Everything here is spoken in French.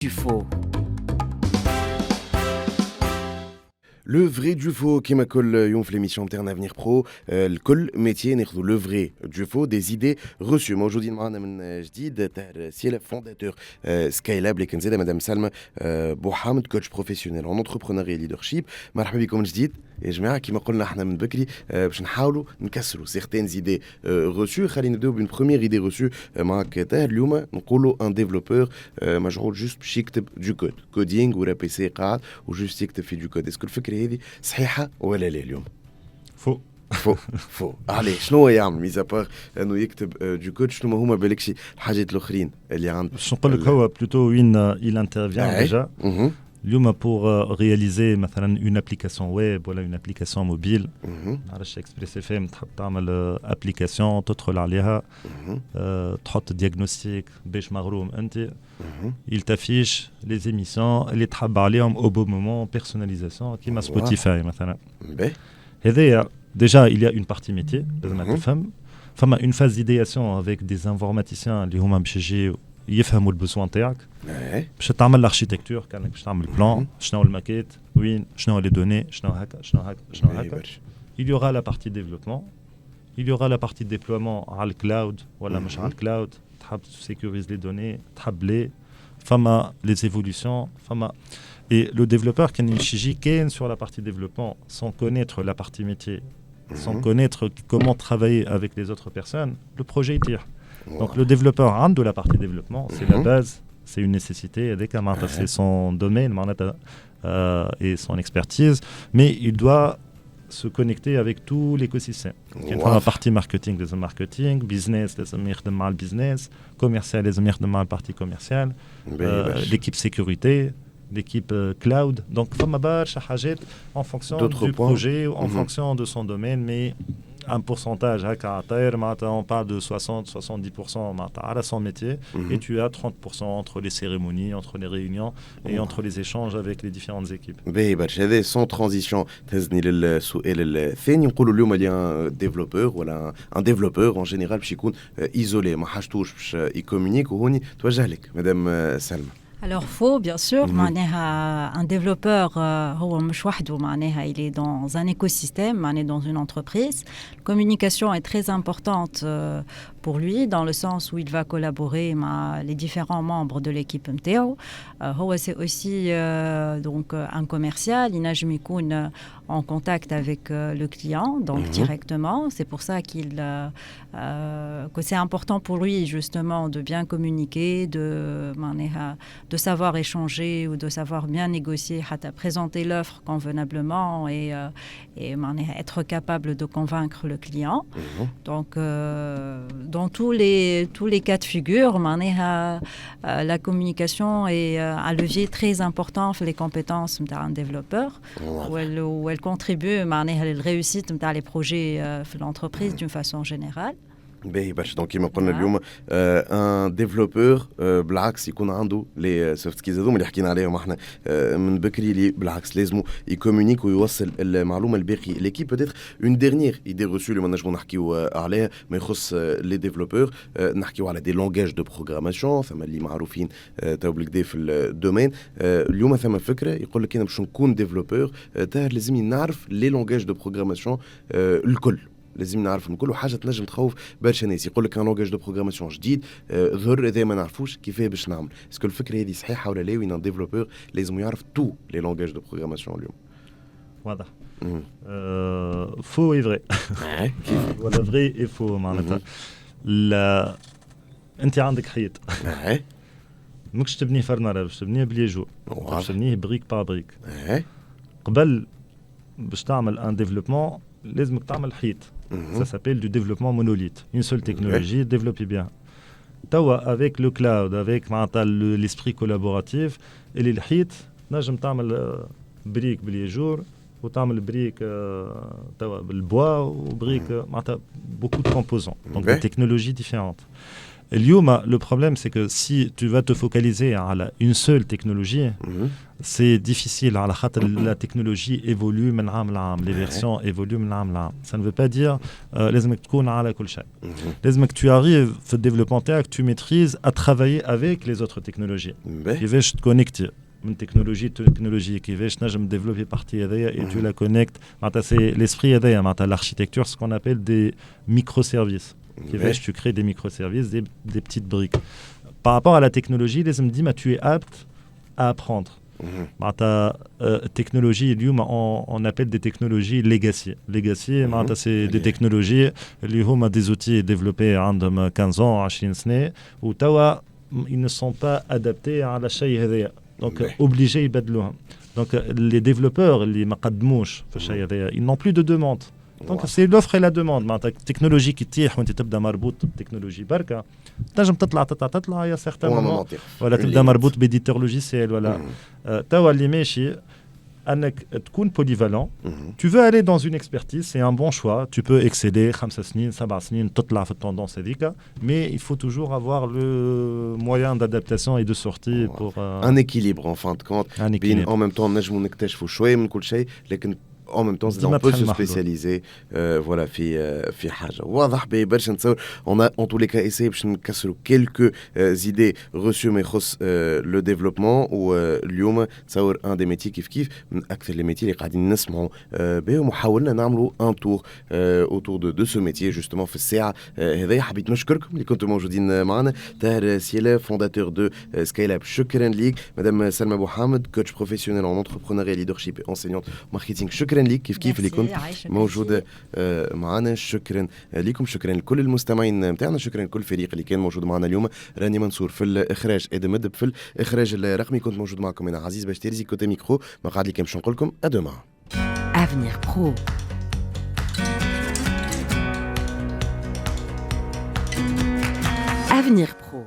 du faux. Le vrai du faux كما كل يوم في l'émission نتاعنا Avenir Pro الكل métier ناخذوا le vrai du faux des idées reçues موجودين معنا من جديد تاع سيلا فونداتور سكايلاب اللي كان زاده مدام سلمى بوحامد كوتش بروفيسيونيل اون انتربرونوريا ليدرشيب مرحبا بكم من جديد يا جماعه كما قلنا احنا من بكري باش نحاولوا نكسروا سيغتين زيدي reçues خلينا نبداو بين بروميير ايدي reçue معك تاع اليوم نقولوا ان ديفلوبور مشغول جوست باش يكتب دو كود كودينغ ولا بي سي قاعد وجوست يكتب في دو كود اسكو الفكره هذه صحيحه ولا لا اليوم؟ فو عليه شنو هو يعمل ميزا بار انه يكتب دو كود شنو هما بالكشي الحاجات الاخرين اللي عند باش نقول لك هو بلوتو وين il intervient déjà اليوم pour réaliser مثلا une application web ولا une application mobile معرفش اكسبريس اف ام تحب تعمل ابليكاسيون تدخل عليها تحط دياغنوستيك باش مغروم انت il t'affiche les émissions اللي تحب عليهم au bon moment personnalisation كيما سبوتيفاي مثلا هذايا déjà il y a une partie métier لازم تفهم فما une phase d'idéation avec des informaticiens اللي هما باش يجيو يفهموا البوزوان تاعك باش تعمل الاركيتكتور كانك باش تعمل بلان شنو الماكيت وين شنو لي دوني شنو هكا شنو هكا شنو هكا il y aura la partie développement il y aura la partie déploiement على الكلاود ولا مش على الكلاود تحب sécuriser les données تحب لي فما les évolutions فما et le développeur qui est ken sur la partie développement sans connaître la partie métier sans connaître comment travailler avec les autres personnes le projet il tire. Donc le développeur a de la partie développement, c'est la base, c'est une nécessité, c'est son domaine et son expertise, mais il doit se connecter avec tout l'écosystème. Il y a la partie marketing, les marketing, business, les business, commercial, les la partie commerciale, l'équipe sécurité, l'équipe cloud. Donc en fonction du projet, en fonction de son domaine, mais un pourcentage on parle de 60-70% à son métier et tu as 30% entre les cérémonies, entre les réunions et entre les échanges avec les différentes équipes. هذا sans transition تهزني للسؤال الثاني نقولوا اليوم اللي ان ديفلوبور ولا ان ديفلوبور en général باش يكون ايزولي ما حاجتوش باش يكومونيك وهوني توجه لك مدام سلمى. Alors faux, bien sûr. Un développeur, il est dans un écosystème, dans une entreprise. La communication est très importante pour lui, dans le sens où il va collaborer avec les différents membres de l'équipe MTO. C'est aussi donc, un commercial, il n'a jamais en contact avec le client, donc directement. C'est pour ça que c'est important pour lui, justement, de bien communiquer, de savoir échanger ou de savoir bien négocier, à présenter l'offre convenablement et être capable de convaincre le client. Donc, dans tous les cas de figure, la communication est un levier très important pour les compétences d'un développeur, où elle contribue à la réussite des projets de l'entreprise d'une façon générale. باهي برشا دونك كيما قلنا اليوم ان ديفلوبور بالعكس يكون عنده لي سوفت سكيلز هذوما اللي حكينا عليهم احنا من بكري اللي بالعكس لازمو يكومونيك ويوصل المعلومه لباقي ليكيب بوتيتر اون ديرنيير ايدي ريسو اللي ما نجمو نحكيو عليها ما يخص لي ديفلوبور نحكيو على دي لونغاج دو بروغراماسيون ثم اللي معروفين تو بالكدا في الدومين اليوم ثم فكره يقول لك انا باش نكون ديفلوبور لازمني نعرف لي لونغاج دو بروغراماسيون الكل لازم نعرف من كل حاجه تنجم تخوف برشا ناس يقول لك ان لونغاج دو بروغراماسيون جديد ظهر اذا ما نعرفوش كيفاه باش نعمل اسكو الفكره هذه صحيحه ولا لا وين ان ديفلوبور لازم يعرف تو لي لونغاج دو بروغراماسيون اليوم واضح فو اي فري ولا فري اي فو معناتها لا انت عندك حيط ماكش تبنيه فرنره باش تبنيه بليجو باش تبنيه بريك با بريك قبل باش تعمل ان ديفلوبمون لازمك تعمل حيط ça s'appelle du développement monolithe une seule technologie développée bien توا avec le cloud avec l'esprit collaboratif اللي الحيط نجم تعمل بريك باليجور وتعمل بريك توا بالبوا وبريك معناتها beaucoup de composants donc des technologies différentes Le problème, c'est que si tu vas te focaliser à une seule technologie, c'est difficile. La technologie évolue, les versions évoluent. Ça ne veut pas dire que tu arrives au développement, que tu maîtrises à travailler avec les autres technologies. Qui va te connecter. Une technologie qui va développer partie et tu la connectes. C'est l'esprit l'architecture, ce qu'on appelle des microservices. Tu crées des microservices, des petites briques. Par rapport à la technologie, tu es apte à apprendre. Technologie, on appelle des technologies legacy. Legacy, c'est des technologies, des outils développés en 15 ans, 20 ans, où ils ne sont pas adaptés à la chaîne. Donc, obligés de le. Donc, les développeurs, ils n'ont plus de demande. Donc, c'est l'offre et la demande. La technologie qui tire, quand tu as une technologie barca, tu as il y a certains moments. Voilà, tu as un éditeur logiciel. Voilà. Tu as les méchis. Tu es polyvalent. Tu veux aller dans une expertise, c'est un bon choix. Tu peux excéder 5 سنين, 7 سنين, toute la tendance mais il faut toujours avoir le moyen d'adaptation et de sortie pour un équilibre en fin de compte. En même temps, نجموا نكتشفوا شوية من كل شيء, لكن en même temps on peut se spécialiser voilà في حاجة واضح برشا نتصور on a en tous les cas essayé باش نكسروا quelques idées reçues ما يخص le développement واليوم تصور un des métiers كيف من أكثر les métiers اللي قاعدين نسمعوا بهم وحاولنا نعملوا un tour autour de ce métier justement في الساعة هذه. حبيت نشكركم اللي كنتم موجودين معنا. طاهر سيلا fondateur de Scale-Up, شكرا ليك. مدام سلمى أبو حامد coach professionnel en entrepreneuriat leadership et enseignante marketing, شكرا ليك كيف اللي كنت موجودة معنا. شكرا لكم, شكرا لكل المستمعين متاعنا, شكرا لكل الفريق اللي كان موجود معنا اليوم. راني منصور في الإخراج, ادم مدب في الإخراج الرقمي. كنت موجود معكم أنا عزيز باشتيرزي كوتي ميكرو. ما قاعد لي كان باش نقول لكم أدوما. Avenir Pro. Avenir Pro.